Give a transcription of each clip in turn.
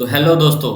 तो हेलो दोस्तों।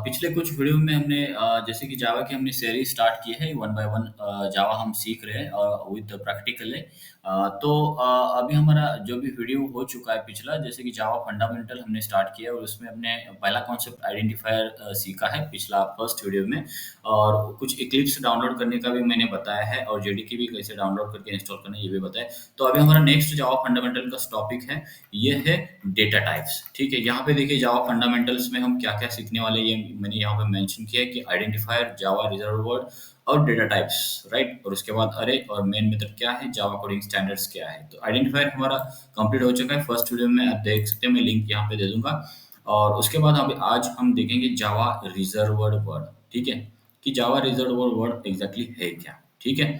पिछले कुछ वीडियो में हमने जैसे कि जावा की हमने सीरीज स्टार्ट की है वन बाय वन। जावा हम सीख रहे हैं विद प्रैक्टिकल है। अभी हमारा जो भी वीडियो हो चुका है पिछला, जैसे कि जावा फंडामेंटल हमने स्टार्ट किया और उसमें हमने पहला कॉन्सेप्ट आइडेंटिफायर सीखा है पिछला फर्स्ट वीडियो में। और कुछ इक्लिप्स डाउनलोड करने का भी मैंने बताया है और जेडीके भी कैसे डाउनलोड करके इंस्टॉल करना है ये भी बताया। तो अभी हमारा नेक्स्ट जावा फंडामेंटल का टॉपिक है, ये है डेटा टाइप्स। ठीक है, यहाँ पे देखिए जावा फंडामेंटल्स में हम क्या क्या सीखने वाले हैं, ये मैंने यहाँ पे मेंशन किया है कि आइडेंटिफायर, जावा रिजर्व वर्ड और डेटा टाइप्स, राइट। और उसके बाद अरे और मेन मेथड क्या है, जावा कोडिंग स्टैंडर्ड्स क्या है। तो आइडेंटिफायर हमारा कंप्लीट हो चुका है फर्स्ट वीडियो में, आप देख सकते हैं, मैं लिंक यहाँ पे दे दूंगा। और उसके बाद अभी आज हम देखेंगे जावा रिजर्व वर्ड। ठीक है, कि जावा रिजर्व वर्ड एग्जैक्टली है क्या। ठीक है,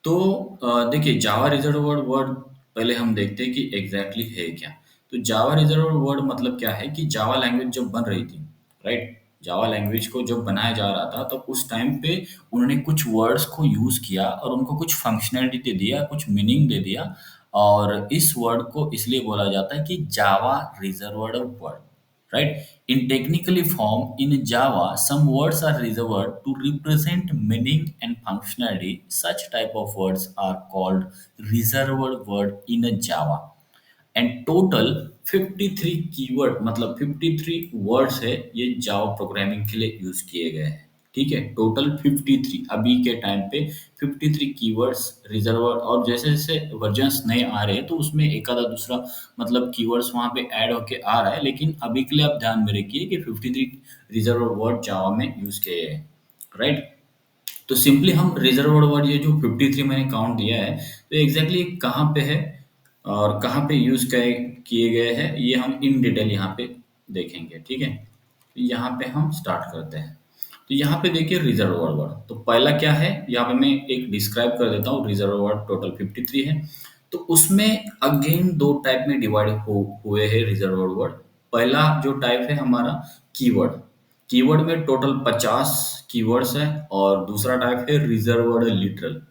तो देखिए जावा रिजर्व वर्ड पहले हम देखते हैं कि एग्जैक्टली है क्या। तो जावा रिजर्व वर्ड मतलब क्या है कि जावा लैंग्वेज जब बन रही थी, राइट, जावा लैंग्वेज को जब बनाया जा रहा था तो उस टाइम पे उन्होंने कुछ वर्ड्स को यूज किया और उनको कुछ फंक्शनैलिटी दे दिया, कुछ मीनिंग दे दिया। और इस वर्ड को इसलिए बोला जाता है कि Java reserved word, right? In technically form, in Java, some words are reserved to represent meaning and functionality. Such type of words are called reserved word in a Java. And total 53 keyword मतलब 53 words है ये Java programming के लिए use किए गए हैं। ठीक है, टोटल 53 अभी के टाइम पे 53 कीवर्ड्स रिजर्व। और जैसे जैसे वर्जन्स नए आ रहे हैं तो उसमें एक आधा दूसरा मतलब कीवर्ड्स वहां पे ऐड होके आ रहा है, लेकिन अभी के लिए आप ध्यान में रखिए कि 53 रिजर्व वर्ड जावा में यूज किए गए हैं, राइट। तो सिंपली हम रिजर्व वर्ड ये जो 53 मैंने काउंट दिया है तो एग्जैक्टली कहाँ पे है और कहाँ पे यूज किए गए हैं ये हम इन डिटेल यहाँ पे देखेंगे। ठीक है, तो यहाँ पे हम स्टार्ट करते हैं। तो यहाँ पे देखिए रिजर्व वर्ड, तो पहला क्या है यहाँ पे मैं एक डिस्क्राइब कर देता हूँ। रिजर्व वर्ड टोटल 53 है, तो उसमें अगेन दो टाइप में डिवाइड हुए हैं रिजर्व वर्ड। पहला जो टाइप है हमारा कीवर्ड, कीवर्ड में टोटल 50 कीवर्ड्स है। और दूसरा टाइप है रिजर्व लिटरल,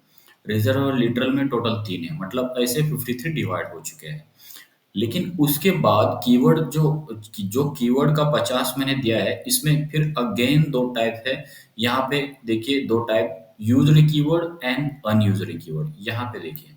रिजर्व लिटरल में टोटल 3 है, मतलब ऐसे 53 डिवाइड हो चुके हैं। लेकिन उसके बाद कीवर्ड जो जो कीवर्ड का 50 मैंने दिया है इसमें फिर अगेन दो टाइप है। यहाँ पे देखिए दो type, used keyword and unused keyword. यहाँ पे देखिए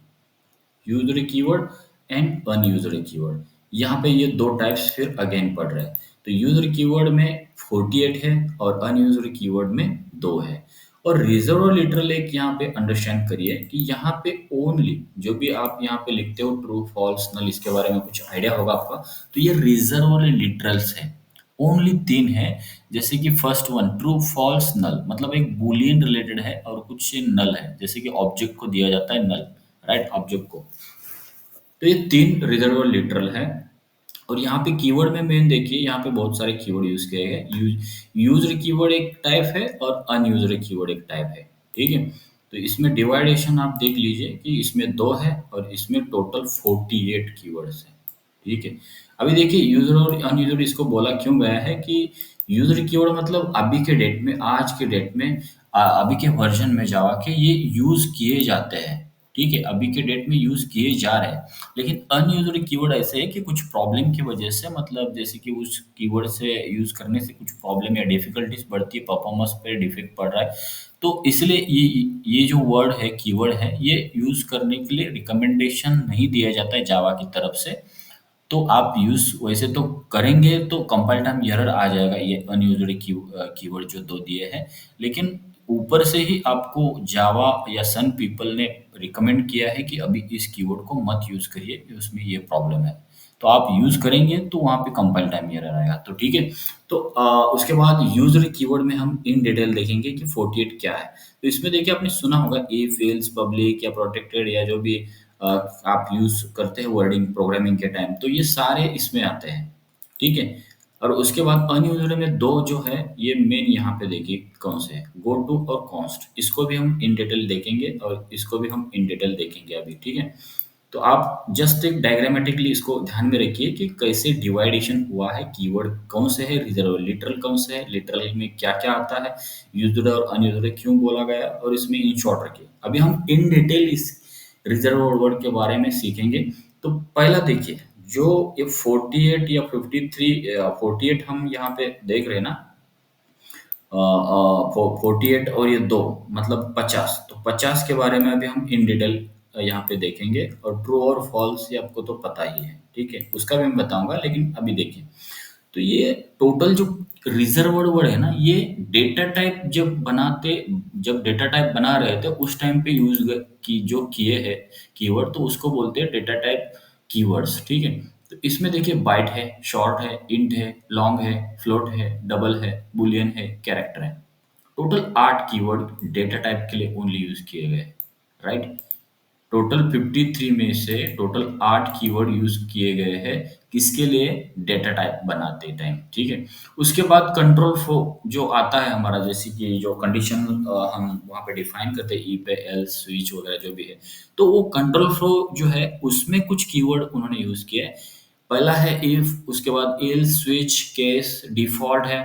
used keyword and unused keyword, यहाँ पे ये दो टाइप्स फिर अगेन पढ़ रहे हैं। तो यूज्ड कीवर्ड में 48 है और अनयूज्ड कीवर्ड में 2 है। और रिजर्व और लिटरल एक यहाँ पे अंडरस्टैंड करिए कि यहाँ पे ओनली जो भी आप यहाँ पे लिखते हो ट्रू फॉल्स नल, इसके बारे में कुछ आइडिया होगा आपका। तो ये रिजर्व और लिटरल्स है, ओनली 3 है। जैसे कि फर्स्ट वन ट्रू फॉल्स नल, मतलब एक बुलियन रिलेटेड है और कुछ नल है, जैसे कि ऑब्जेक्ट को दिया जाता है नल, राइट, ऑब्जेक्ट को। तो ये 3 रिजर्व और लिटरल है। और यहाँ पे कीवर्ड में मेन देखिए यहाँ पे बहुत सारे कीवर्ड यूज किए हैं। यूज्ड कीवर्ड एक टाइप है और अनयूज्ड कीवर्ड एक टाइप है। ठीक है, तो इसमें डिवाइडेशन आप देख लीजिए कि इसमें 2 है और इसमें टोटल 48 कीवर्ड्स है। ठीक है, अभी देखिए यूजर और अनयूजर इसको बोला क्यों गया है कि यूजर कीवर्ड मतलब अभी के डेट में, आज के डेट में, अभी के वर्जन में जावा के ये यूज किए जाते हैं। ठीक है, अभी के डेट में यूज किए जा रहे हैं। लेकिन अनयूज्ड कीवर्ड ऐसे है कि कुछ प्रॉब्लम की वजह से, मतलब जैसे कि उस कीवर्ड से यूज करने से कुछ प्रॉब्लम या डिफिकल्टीज बढ़ती है, परफॉर्मेंस पे डिफेक्ट पड़ रहा है, तो इसलिए ये जो वर्ड है, कीवर्ड है, ये यूज करने के लिए रिकमेंडेशन नहीं दिया जाता है जावा की तरफ से। तो आप यूज वैसे तो करेंगे तो कंपाइल टाइम एरर आ जाएगा, ये अनयूज्ड कीवर्ड जो 2 दिए हैं। लेकिन ऊपर से ही आपको जावा या सन पीपल ने रिकमेंड किया है कि अभी इस कीवर्ड को मत यूज करिए, उसमें ये प्रॉब्लम है। तो आप यूज करेंगे तो वहां पे कंपाइल टाइम एरर आएगा। तो ठीक है, तो उसके बाद यूज्ड कीवर्ड में हम इन डिटेल देखेंगे कि 48 क्या है। तो इसमें देखिए आपने सुना होगा इफ एल्स पब्लिक या प्रोटेक्टेड या जो भी आप यूज करते हैं वर्डिंग प्रोग्रामिंग के टाइम, तो ये सारे इसमें आते हैं। ठीक है, और उसके बाद अनयूज्ड में 2 जो है ये मेन यहाँ पे देखिए कौन से हैं, गो टू और कॉन्स्ट। इसको भी हम इन डिटेल देखेंगे और इसको भी हम इन डिटेल देखेंगे अभी। ठीक है, तो आप जस्ट एक डायग्रामेटिकली इसको ध्यान में रखिए कि कैसे डिवाइडेशन हुआ है, कीवर्ड कौन से है, रिजर्व लिटरल कौन से है, लिटरल में क्या क्या आता है, यूज्ड और अनयूज्ड क्यों बोला गया, और इसमें इन शॉर्ट रखिए। अभी हम इन डिटेल इस रिजर्व वर्ड के बारे में सीखेंगे। तो पहला देखिए जो ये 48 या 53, 48 हम यहाँ पे देख रहे हैं ना, 48 और ये दो, मतलब 50, तो 50 के बारे में अभी हम इन डिटेल यहाँ पे देखेंगे, और ट्रू और फॉल्स ये आपको तो पता ही है, ठीक है, उसका भी मैं बताऊंगा, लेकिन अभी देखिए। तो ये टोटल जो रिजर्व्ड वर्ड है ना, ये डेटा टाइप जब डेटा टाइप बना रहे थे उस टाइम पे यूज की जो किए हैं कीवर्ड, तो उसको बोलते हैं डेटा टाइप कीवर्ड्स, ठीक है। तो इसमें देखिए बाइट है, शॉर्ट है, इंट है, लॉन्ग है, फ्लोट है, डबल है, बुलियन है, कैरेक्टर है। टोटल 8 कीवर्ड डेटा टाइप के लिए ओनली यूज किए गए, राइट। टोटल 53 में से टोटल 8 कीवर्ड यूज किए गए हैं, किसके लिए? डेटा टाइप बनाते टाइम, ठीक है। उसके बाद कंट्रोल फ्लो जो आता है हमारा, जैसे कि जो कंडीशन हम वहाँ पे डिफाइन करते हैं, ई पे एल स्विच वगैरह जो भी है, तो वो कंट्रोल फ्लो जो है उसमें कुछ कीवर्ड उन्होंने यूज किया है। पहला है इफ, उसके बाद एल स्विच केस डिफॉल्ट है,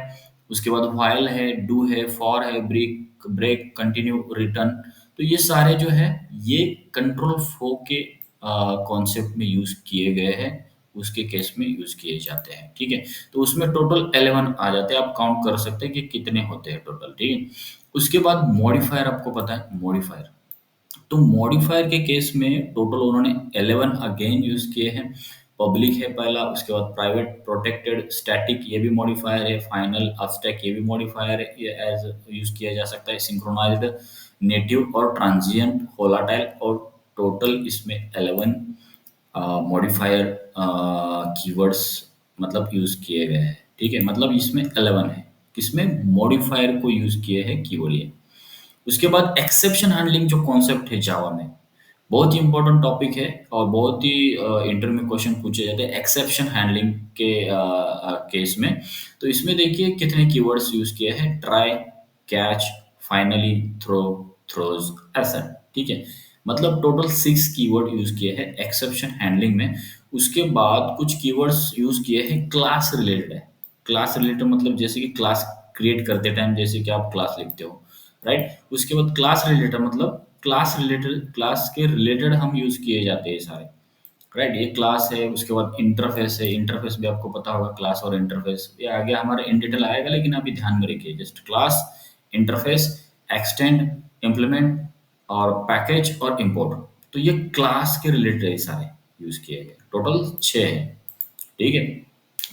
उसके बाद व्हाइल है, डू है, फॉर है, ब्रेक ब्रेक कंटिन्यू, रिटर्न। तो ये सारे जो है ये कंट्रोल फ्लो के कॉन्सेप्ट में यूज किए गए हैं, उसके केस में यूज किए जाते हैं, ठीक है। तो उसमें टोटल 11 आ जाते हैं, आप काउंट कर सकते हैं कि कितने होते हैं टोटल, ठीक है। उसके बाद मॉडिफायर, आपको पता है मॉडिफायर, तो मॉडिफायर के केस में टोटल उन्होंने 11 अगेन यूज किए हैं। पब्लिक है पहला, उसके बाद प्राइवेट, प्रोटेक्टेड, स्टैटिक ये भी मॉडिफायर है, फाइनल, अब्स्ट्रैक्ट ये भी मॉडिफायर है, ये एज यूज किया जा सकता है, सिंक्रोनाइज्ड, नेटिव और ट्रांजिएंट, वोलाटाइल, और टोटल इसमें 11 मॉडिफायर कीवर्ड्स मतलब यूज किए गए हैं, ठीक है। मतलब इसमें 11 है, किसमें? मॉडिफायर को यूज किए हैं कीवर्ड ये। उसके बाद एक्सेप्शन हैंडलिंग जो कॉन्सेप्ट है जावा में, बहुत ही इंपॉर्टेंट टॉपिक है, और बहुत ही इंटर में क्वेश्चन पूछे जाते हैं एक्सेप्शन हैंडलिंग के केस में। तो इसमें देखिए कितने कीवर्ड्स यूज किए हैं, try, catch, finally, throw, throws, ऐसा, ठीक है। मतलब टोटल 6 कीवर्ड यूज किए हैं एक्सेप्शन हैंडलिंग में। उसके बाद कुछ कीवर्ड्स यूज किए हैं क्लास रिलेटेड है। क्लास रिलेटेड मतलब जैसे कि क्लास क्रिएट करते टाइम जैसे कि आप क्लास लिखते हो, राइट। उसके बाद क्लास रिलेटेड मतलब क्लास के रिलेटेड हम यूज किए जाते हैं सारे, राइट। ये क्लास है, उसके बाद इंटरफेस है, इंटरफेस भी आपको पता होगा, क्लास और इंटरफेस ये आगे हमारे इन डिटेल आएगा, लेकिन अभी ध्यान में रखिए just class, interface, extend, implement और पैकेज और इंपोर्ट। तो ये क्लास के रिलेटेड है, सारे यूज किए गए, टोटल 6 है, ठीक है।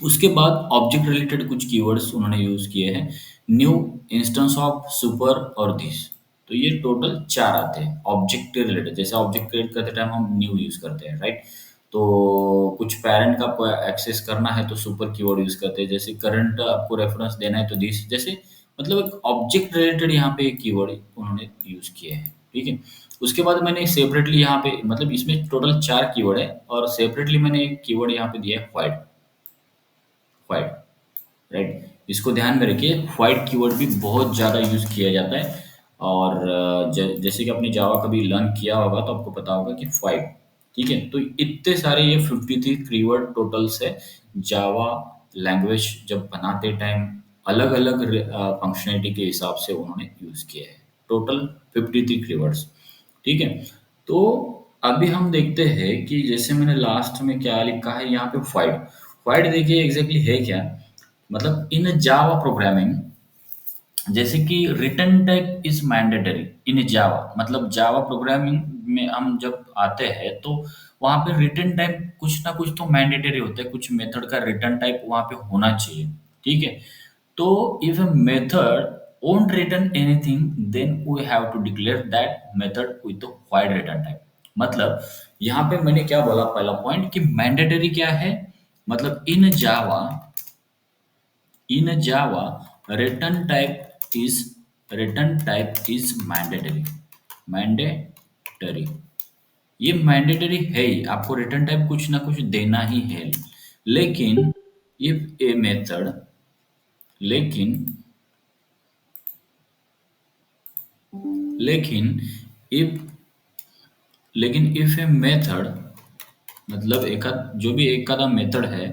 उसके बाद ऑब्जेक्ट रिलेटेड कुछ कीवर्ड्स उन्होंने यूज किए हैं, न्यू, इंस्टेंस ऑफ, सुपर और दिस। तो ये टोटल 4 आते हैं ऑब्जेक्ट के रिलेटेड, जैसे ऑब्जेक्ट क्रिएट करते टाइम हम न्यू यूज करते हैं, राइट। तो कुछ पैरेंट का आपको एक्सेस करना है तो सुपर कीवर्ड यूज करते हैं, जैसे करंट आपको रेफरेंस देना है तो दिस, जैसे मतलब एक ऑब्जेक्ट रिलेटेड यहाँ पे एक कीवर्ड उन्होंने यूज किए हैं, ठीक है। उसके बाद मैंने सेपरेटली यहाँ पे, मतलब इसमें टोटल 4 कीवर्ड है, और सेपरेटली मैंने एक कीवर्ड यहाँ पे दिया है व्हाइट, व्हाइट, राइट। इसको ध्यान में रखिए, व्हाइट कीवर्ड भी बहुत ज़्यादा यूज़ किया जाता है, और जैसे कि आपने जावा कभी लर्न किया होगा तो आपको पता होगा कि व्हाइट, ठीक है। तो इतने सारे ये 53 कीवर्ड टोटल से जावा लैंग्वेज जब बनाते टाइम अलग अलग फंक्शनैलिटी के हिसाब से उन्होंने यूज़ किया है, टोटल 53 कीवर्ड्स, ठीक है। तो अभी हम देखते हैं कि जैसे मैंने लास्ट में क्या लिखा है यहाँ पे, व्हाइट, व्हाइट देखिए एग्जैक्टली है क्या। मतलब इन जावा प्रोग्रामिंग, जैसे कि return type is mandatory in Java, मतलब जावा प्रोग्रामिंग में हम जब आते हैं तो वहां पे रिटर्न टाइप कुछ ना कुछ तो मैंडेटरी होता है, कुछ मेथड का रिटर्न टाइप वहां पे होना चाहिए, ठीक है। तो if a method won't return anything, then we have to declare that method with the void return type। मतलब यहाँ पे मैंने क्या बोला, पहला पॉइंट कि मैंडेटरी क्या है, मतलब इन जावा रिटर्न टाइप इज मैंडेटरी। ये मैंडेटरी है ही, आपको रिटर्न टाइप कुछ ना कुछ देना ही है। लेकिन इफ ए मेथड लेकिन लेकिन इफ लेकिन इफ ए मेथड, मतलब एक जो भी एक आधा मेथड है,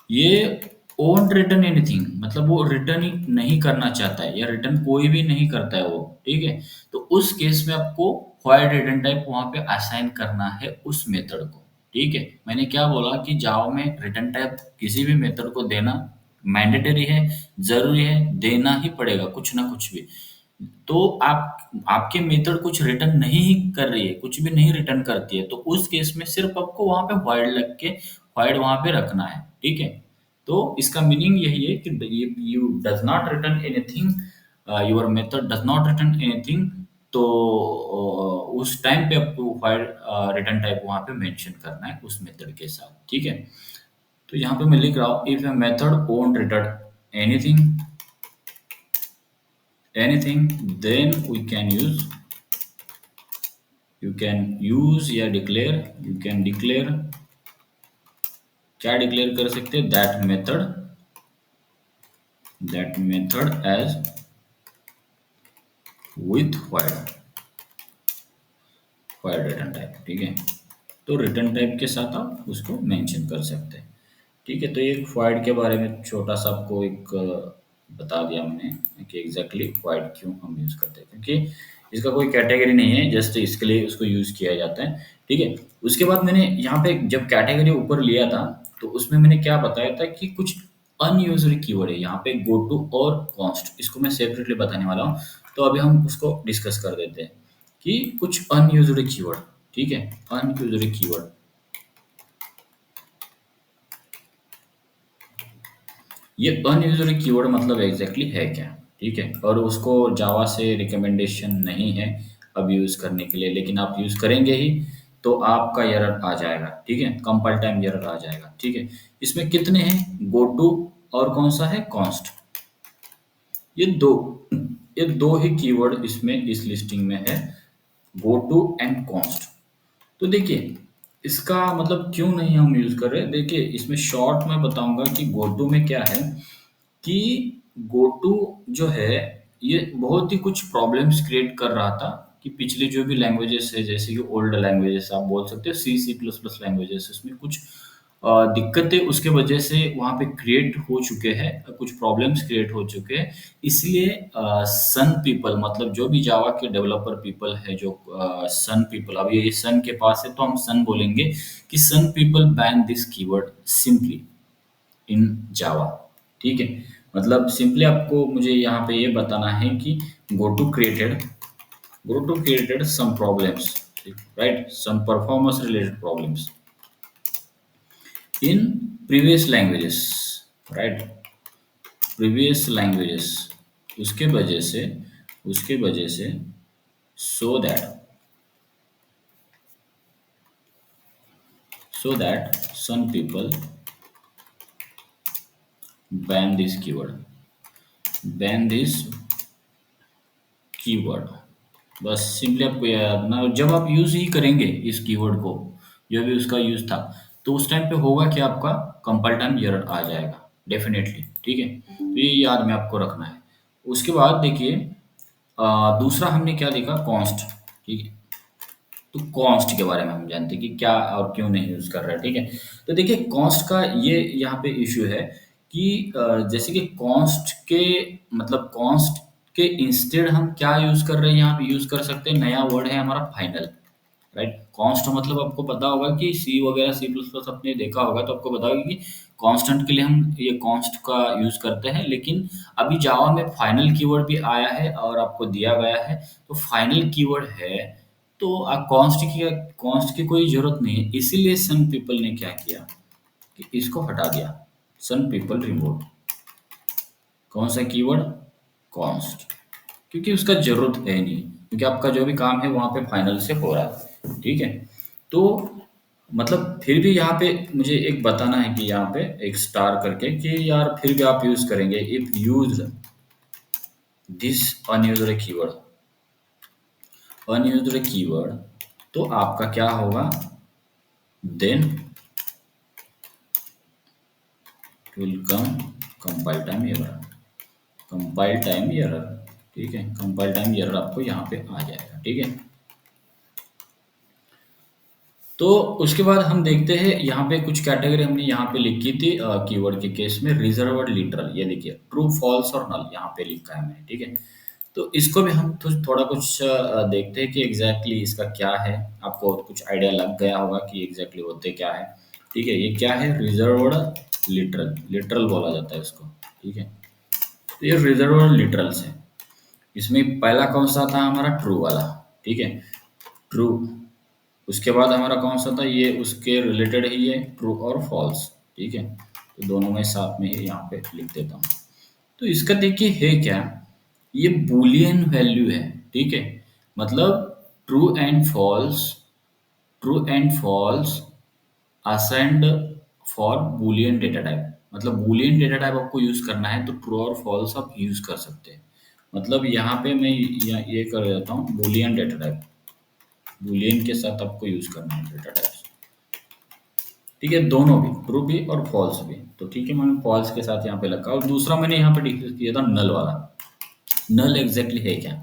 ये ओंट रिटर्न एनीथिंग, मतलब वो रिटर्न ही नहीं करना चाहता है, या रिटर्न कोई भी नहीं करता है वो, ठीक है। तो उस केस में आपको व्हाइट रिटर्न टाइप वहां पे असाइन करना है उस मेथड को, ठीक है, मैंने क्या बोला कि जावा में रिटर्न टाइप किसी भी मेथड को देना मैंडेटरी है, ज़रूरी है, देना ही पड़ेगा कुछ ना कुछ भी। तो आप आपके मेथड कुछ रिटर्न नहीं ही कर रही है, कुछ भी नहीं रिटर्न करती है, तो उस केस में सिर्फ आपको वहाँ पे वॉइड लग के वॉइड वहाँ पे रखना है, ठीक है? तो इसका मीनिंग यही है कि you does not return anything, your method does not return anything, तो उस टाइम पे आपको वॉइड रिटर्न टाइप वहाँ पे मेंशन करना है उस मेथड के साथ, ठीक है? तो यहाँ पे मैं लिख रहा हूँ if a method won't return anything anything then we can use you can use या declare you can declare क्या डिक्लेयर कर सकते हैं that method as with void return type, ठीक है? तो रिटर्न टाइप के साथ आप उसको मेंशन कर सकते हैं, ठीक है? तो ये void के बारे में छोटा सा आपको एक बता दिया मैंने कि एग्जैक्टली void क्यों हम यूज करते हैं, क्योंकि इसका कोई कैटेगरी नहीं है, जस्ट इसके लिए उसको यूज किया जाता है, ठीक है? उसके बाद मैंने यहाँ पे जब कैटेगरी ऊपर लिया था तो उसमें मैंने क्या बताया था कि कुछ अनयूज्ड कीवर्ड है यहाँ पे गो टू और कॉन्स्ट, इसको मैं सेपरेटली बताने वाला हूँ। तो अभी हम उसको डिस्कस कर देते हैं कि कुछ अनयूज्ड कीवर्ड, ठीक है? अनयूज्ड कीवर्ड, ये अनयूज्ड कीवर्ड मतलब एग्जैक्टली है क्या, ठीक है? और उसको जावा से रिकमेंडेशन नहीं है अब यूज करने के लिए, लेकिन आप यूज करेंगे ही तो आपका एरर आ जाएगा, ठीक है? कंपाइल टाइम एरर आ जाएगा, ठीक है? इसमें कितने हैं? गो टू और कौन सा है? कॉन्स्ट। ये दो ये दो ही कीवर्ड इसमें इस लिस्टिंग में है, गो टू एंड कॉन्स्ट। तो देखिए इसका मतलब क्यों नहीं हम यूज कर रहे, देखिए इसमें शॉर्ट में बताऊंगा कि गोटू में क्या है कि गोटू जो है ये बहुत ही कुछ प्रॉब्लम्स क्रिएट कर रहा था कि पिछली जो भी लैंग्वेजेस है जैसे कि ओल्ड लैंग्वेजेस आप बोल सकते हो, सी सी प्लस प्लस लैंग्वेजेस, उसमें कुछ दिक्कतें उसके वजह से वहाँ पे क्रिएट हो चुके हैं, कुछ प्रॉब्लम्स क्रिएट हो चुके हैं। इसलिए सन पीपल मतलब जो भी जावा के डेवलपर पीपल है, जो सन पीपल, अब ये सन के पास है तो हम सन बोलेंगे कि Sun people ban this keyword simply in Java, ठीक है? मतलब सिंपली आपको मुझे यहाँ पे ये बताना है कि goto created goto created some problems, right, some performance related problems in previous languages, right, previous languages, उसके वजह से so that some people ban this keyword. बस सिंपली आपको याद ना, जब आप यूज ही करेंगे इस कीवर्ड को, जो भी उसका यूज था, तो उस टाइम पे होगा कि आपका कंपाइल टाइम एरर आ जाएगा डेफिनेटली, ठीक है? तो ये याद में आपको रखना है। उसके बाद देखिए दूसरा हमने क्या देखा, कॉन्स्ट, ठीक है? तो कॉस्ट के बारे में हम जानते हैं कि क्या और क्यों नहीं यूज़ कर रहा है, ठीक है? तो देखिए कॉस्ट का ये यहाँ पे इश्यू है कि जैसे कि कॉस्ट के मतलब कॉस्ट के इंस्टेड हम क्या यूज़ कर रहे हैं, यहाँ पे यूज़ कर सकते हैं, नया वर्ड है हमारा फाइनल, राइट? कॉन्स्ट मतलब आपको पता होगा कि सी वगैरह सी प्लस प्लस आपने देखा होगा तो आपको पता होगा कि कांस्टेंट के लिए हम ये कॉन्स्ट का यूज़ करते हैं, लेकिन अभी जावा में फाइनल कीवर्ड भी आया है और आपको दिया गया है, तो फाइनल कीवर्ड है तो कॉन्स्ट की कोई ज़रूरत नहीं है। इसीलिए सम पीपल ने क्या किया कि इसको हटा दिया, सम पीपल रिमूव कौन सा कीवर्ड, कॉन्स्ट, क्योंकि उसका ज़रूरत है नहीं, क्योंकि आपका जो भी काम है वहाँ पे फाइनल से हो रहा है, ठीक है? तो मतलब फिर भी यहाँ पे मुझे एक बताना है कि यहाँ पे एक स्टार करके कि यार फिर भी आप यूज़ करेंगे if used this unused keyword, तो आपका क्या होगा, then will come compile time error, compile time error, ठीक है? कंपाइल टाइम एरर आपको यहाँ पे आ जाएगा, ठीक है? तो उसके बाद हम देखते हैं यहाँ पे कुछ कैटेगरी हमने यहाँ पे लिखी थी कीवर्ड के केस में, रिजर्व्ड लिटरल, ये देखिए ट्रू फॉल्स और नल यहाँ पे लिखा है मैंने, ठीक है? तो इसको भी हम थोड़ा कुछ देखते हैं कि एग्जैक्टली इसका क्या है। आपको कुछ आइडिया लग गया होगा कि एग्जैक्टली होते क्या है। ठीक है, ये क्या है? रिजर्व्ड लिटरल, लिटरल बोला जाता है इसको। ठीक है, तो ये रिजर्व्ड लिटरल्स है। इसमें पहला कौन सा था? हमारा ट्रू वाला। ठीक है, ट्रू। उसके बाद हमारा कौन सा था? ये उसके रिलेटेड ही है, ट्रू और फॉल्स। ठीक है, तो दोनों में साथ में ही यहाँ पे लिख देता हूँ। तो इसका देखिए है क्या, ये बूलियन वैल्यू है। ठीक है, मतलब true and false, true and false ascend for boolean data type. मतलब बूलियन डेटा टाइप आपको यूज करना है तो ट्रू और फॉल्स आप यूज कर सकते हैं। मतलब यहाँ पे मैं ये कर देता हूँ बूलियन डेटा टाइप, बूलियन के साथ आपको यूज करना है डेटा टाइप। ठीक है, दोनों भी, ट्रू भी और फॉल्स भी। तो ठीक है, मैंने फॉल्स के साथ यहाँ पे लगा और दूसरा मैंने यहाँ पे डिक्लेयर किया था नल वाला। नल एग्जैक्टली है क्या?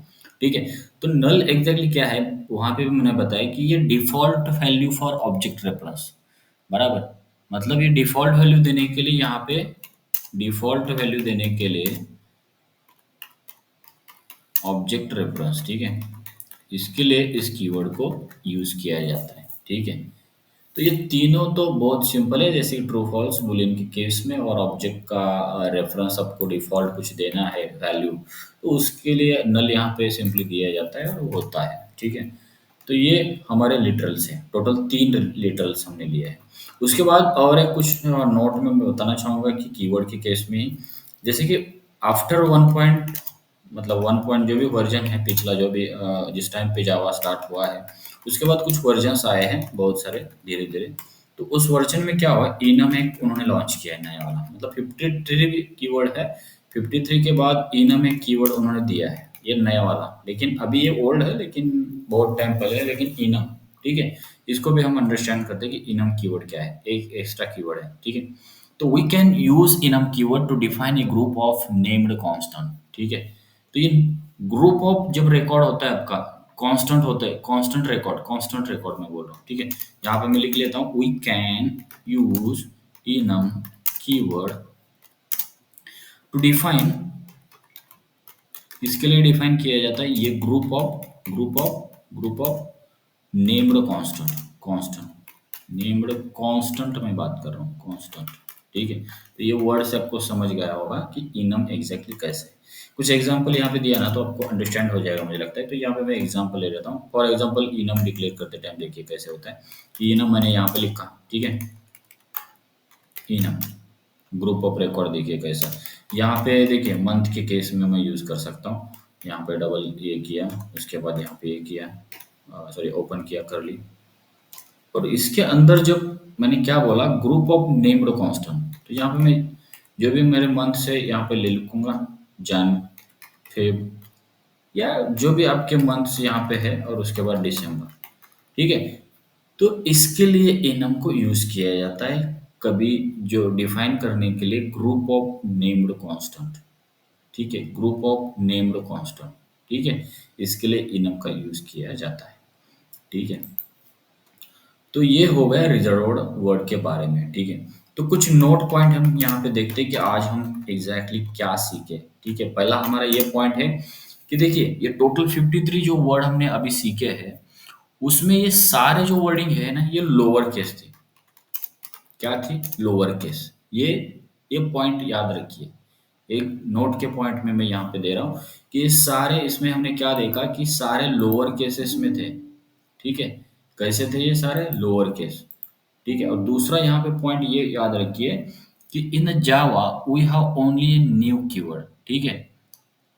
ठीक है, तो नल एग्जैक्टली क्या है, वहां पे भी मैंने बताया कि ये default value for object reference. बराबर, मतलब ये डिफॉल्ट वैल्यू देने के लिए यहाँ पे, डिफॉल्ट वैल्यू देने के लिए ऑब्जेक्ट रेफरेंस। ठीक है, इसके लिए इस कीवर्ड को यूज किया जाता है। ठीक है, तो ये तीनों तो बहुत सिंपल है, जैसे ट्रू फॉल्स बूलियन के केस में, और ऑब्जेक्ट का रेफरेंस आपको डिफॉल्ट कुछ देना है वैल्यू, तो उसके लिए नल यहाँ पे सिंपली दिया जाता है और वो होता है। ठीक है, तो ये हमारे लिटरल्स हैं, टोटल 3 लिटरल्स हमने लिए हैं। उसके बाद और एक कुछ नोट में मैं बताना चाहूँगा कि कीवर्ड के केस में ही, जैसे कि आफ्टर 1 पॉइंट, मतलब 1 पॉइंट जो भी वर्जन है पिछला, जो भी जिस टाइम पे जावा स्टार्ट हुआ है, उसके बाद कुछ वर्जन्स आए हैं बहुत सारे धीरे धीरे। तो उस वर्जन में क्या हुआ, इनम एक उन्होंने लॉन्च किया है नया वाला, मतलब 53 कीवर्ड है। 53 के बाद इनम एक कीवर्ड उन्होंने दिया है, ये नया वाला। लेकिन अभी ये ओल्ड है, लेकिन बहुत टाइम पहले है, लेकिन इनम। ठीक है, इसको भी हम अंडरस्टैंड करते हैं कि इनम कीवर्ड क्या है, एक एक्स्ट्रा कीवर्ड है। ठीक है, तो we can use enum keyword to define a group of named constant. ठीक है, तो ये ग्रुप ऑफ जब रिकॉर्ड होता है आपका, कांस्टेंट होता है, कांस्टेंट रिकॉर्ड में बोल रहा हूँ। ठीक है, यहाँ पे मैं लिख लेता हूँ, we can use enum keyword to define, इसके लिए डिफाइन किया जाता है ये group of named constant, named constant में बात कर रहा हूँ, कांस्टेंट। ठीक है, तो ये वर्ड से आपको समझ गया होगा कि इनम एग्जैक्टली कैसे है। कुछ एग्जांपल यहाँ पे दिया ना, तो आपको अंडरस्टैंड हो जाएगा मुझे लगता है। तो यहाँ पे मैं एग्जांपल ले लेता हूँ। फॉर एग्जांपल इनम डिक्लेयर करते टाइम देखिए कैसे होता है। इनम मैंने यहाँ पे लिखा। ठीक है, इनम ग्रुप ऑफ रिकॉर्ड देखिए कैसा। यहाँ पे देखिए मंथ के केस में मैं यूज कर सकता हूँ। यहाँ पे डबल ये किया, उसके बाद यहाँ पे ये किया, सॉरी ओपन किया कर ली, और इसके अंदर जब मैंने क्या बोला, ग्रुप ऑफ नेम्ड कांस्टेंट, तो यहाँ पे मैं जो भी मेरे मंथ से यहाँ पे ले लिखूंगा, जन, फेब, या जो भी आपके मंथ से यहाँ पे है, और उसके बाद दिसंबर। ठीक है, तो इसके लिए इनम को यूज किया जाता है कभी, जो डिफाइन करने के लिए ग्रुप ऑफ नेम्ड कांस्टेंट। ठीक है, ग्रुप ऑफ नेम्ड कांस्टेंट। ठीक है, इसके लिए इनम का यूज किया जाता है। ठीक है, तो ये हो गया रिजर्व्ड वर्ड के बारे में। ठीक है, तो कुछ नोट पॉइंट हम यहाँ पे देखते हैं कि आज हम एग्जैक्टली क्या सीखे। ठीक है, पहला हमारा ये पॉइंट है कि देखिए ये टोटल 53 जो वर्ड हमने अभी सीखे हैं, उसमें ये सारे जो वर्डिंग है ना, ये लोअर केस थे। क्या थी? Lower case. ये पॉइंट याद रखिए, एक नोट के पॉइंट में मैं यहाँ पे दे रहा हूँ कि ये सारे, इसमें हमने क्या देखा कि सारे लोअर केसेस में थे। ठीक है, कैसे थे ये सारे? Lower case. ठीक है, और दूसरा यहाँ पे पॉइंट ये याद रखिए कि in Java we have only a new keyword. ठीक है,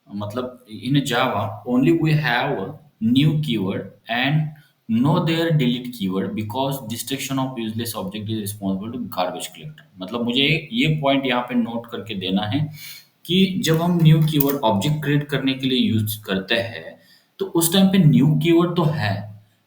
मतलब in Java only we have a new keyword and no there delete keyword because destruction of useless object is responsible to garbage collector। मतलब मुझे ये point यहाँ पे note करके देना है कि जब हम न्यू कीवर्ड ऑब्जेक्ट क्रिएट करने के लिए यूज करते हैं, तो उस टाइम पे न्यू कीवर्ड तो है,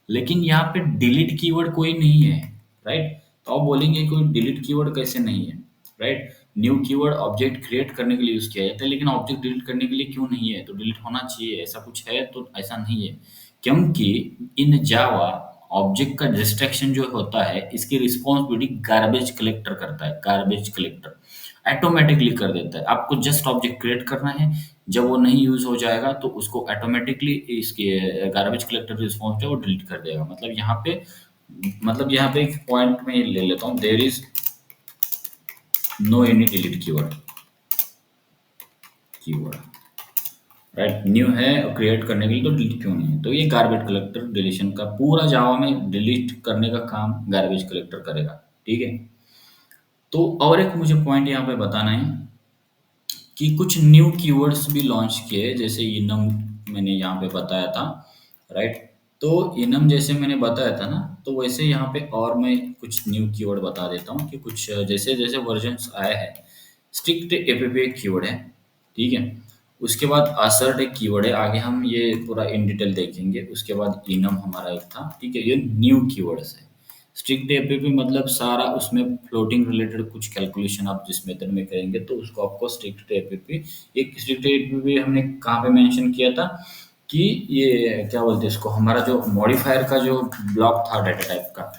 लेकिन यहाँ पे डिलीट कीवर्ड कोई नहीं है। राइट, तो आप बोलेंगे कोई डिलीट कीवर्ड कैसे नहीं है? Right, new keyword object create करने के लिए यूज किया जाता है, लेकिन ऑब्जेक्ट डिलीट करने के लिए क्यों नहीं है? तो डिलीट होना चाहिए, ऐसा कुछ है? तो ऐसा नहीं है, क्योंकि इन जावा ऑब्जेक्ट का डिस्ट्रैक्शन जो होता है, इसकी रिस्पॉन्सिबिलिटी गार्बेज कलेक्टर करता है, गार्बेज कलेक्टर। ऑटोमेटिकली कर देता है। आपको जस्ट ऑब्जेक्ट क्रिएट करना है, जब वो नहीं यूज़ हो जाएगा तो उसको ऑटोमेटिकली इसके गार्बेज कलेक्टर रिस्पॉन्स है वो डिलीट कर देगा। मतलब यहाँ पे एक पॉइंट में ले लेता हूँ, there is no any delete keyword, right? New है और क्रिएट करने के लिए तो डिलीट क्यों नहीं है? तो ये गार्बेज कलेक्टर डिलीशन का पूरा जावा में डिलीट करने का काम गार्बेज कलेक्टर करेगा, ठीक है? तो और एक मुझे पॉइंट यहाँ पे बताना है कि कुछ न्यू कीवर्ड्स भी लॉन्च किए, जैसे इनम मैंने यहाँ पे बताया था, राइट? तो इनम जैसे मैंने बताया था ना, तो वैसे यहाँ पे और मैं कुछ न्यू कीवर्ड बता देता हूँ कि कुछ जैसे जैसे वर्जन्स आए हैं। स्ट्रिक्ट एपीपी एक कीवर्ड है, ठीक है? उसके बाद असर्ट एक कीवर्ड है, आगे हम ये पूरा इन डिटेल देखेंगे। उसके बाद इनम हमारा एक था, ठीक है? ये न्यू कीवर्ड्स है। स्ट्रिक्ट एपीपी मतलब सारा उसमें फ्लोटिंग रिलेटेड कुछ कैलकुलेशन आप जिस मेथड में करेंगे तो उसको आपको स्ट्रिक्ट एपीपी, एक स्ट्रिक्ट एपीपी हमने कहाँ पे मेंशन किया था कि ये क्या बोलते हैं इसको, हमारा जो मॉडिफायर का जो ब्लॉक था डाटा टाइप का,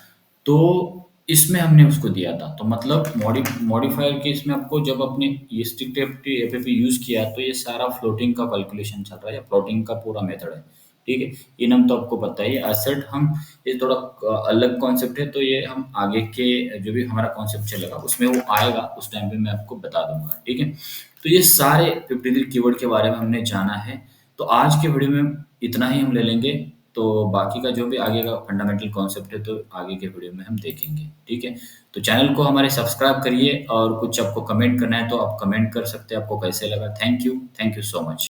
तो इसमें हमने उसको दिया था। तो मतलब मॉडिफायर के इसमें आपको जब आपने ये स्ट्रिक्ट एपीपी यूज किया तो ये सारा फ्लोटिंग का कैलकुलेशन चल रहा है या फ्लोटिंग का पूरा मेथड है, ठीक है? इनम तो आपको पता ही है। एसेट हम ये थोड़ा अलग कॉन्सेप्ट है, तो ये हम आगे के जो भी हमारा कॉन्सेप्ट चलेगा उसमें वो आएगा, उस टाइम पे मैं आपको बता दूंगा, ठीक है? तो ये सारे 53 कीवर्ड के बारे में हमने जाना है। तो आज के वीडियो में इतना ही हम ले लेंगे, तो बाकी का जो भी आगे का फंडामेंटल कॉन्सेप्ट है तो आगे के वीडियो में हम देखेंगे, ठीक है? तो चैनल को हमारे सब्सक्राइब करिए, और कुछ आपको कमेंट करना है तो आप कमेंट कर सकते हैं, आपको कैसे लगा। Thank you so much.